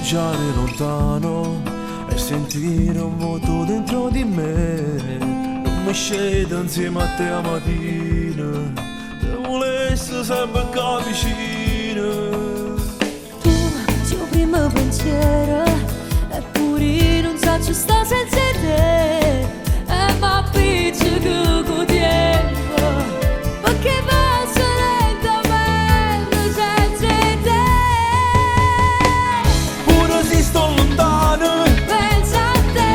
viaggiare lontano e sentire un vuoto dentro di me. Non mi scedo insieme a te a mattina, te volessi sempre qua vicino. Tu sei il primo pensiero, eppure non so ci sta senza te. E ma pizza che con tempo, perché passa lentamente senza te. Pure se sto lontano, Pensa a te,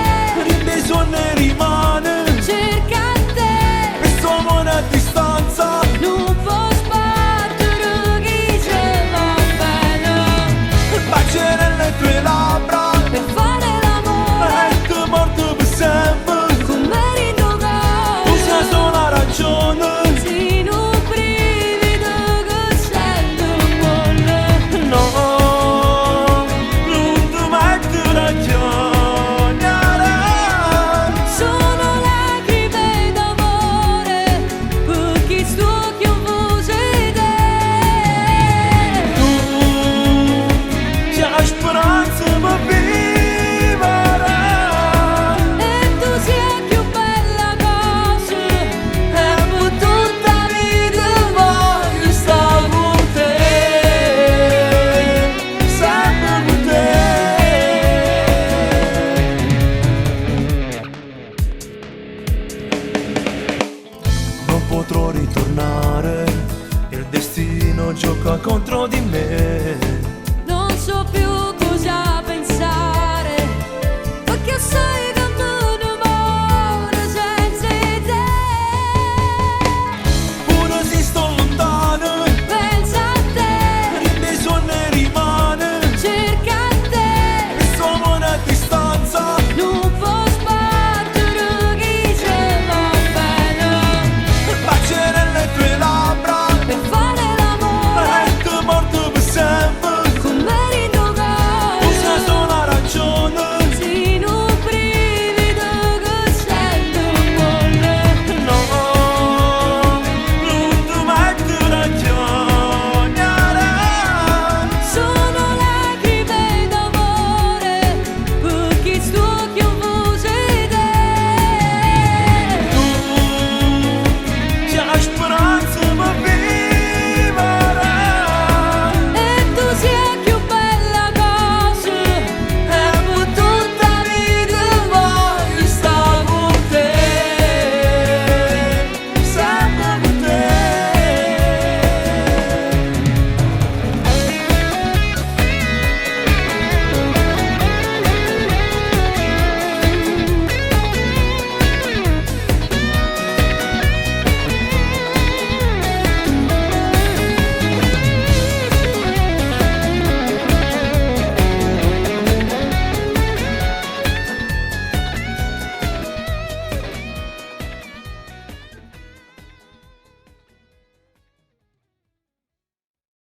rinde i suoni rimane, cerca te, e sto amore a distanza. non può sbattere chi ci va bene. Baciare le tue labbra Per fare l'amore, e ti morto per sempre. come rinnovare. Tu sei sola ragione. Sì, non brivido che sento un molle. No, non ti mettere a chiamare. Sono lacrime d'amore, perché sto chiuso in te. Tu c'hai speranza per vivere. E tu sei più bella cosa, e per tutta la vita voglio stare con te. Sempre con te. Non potrò ritornare, il destino gioca contro di me.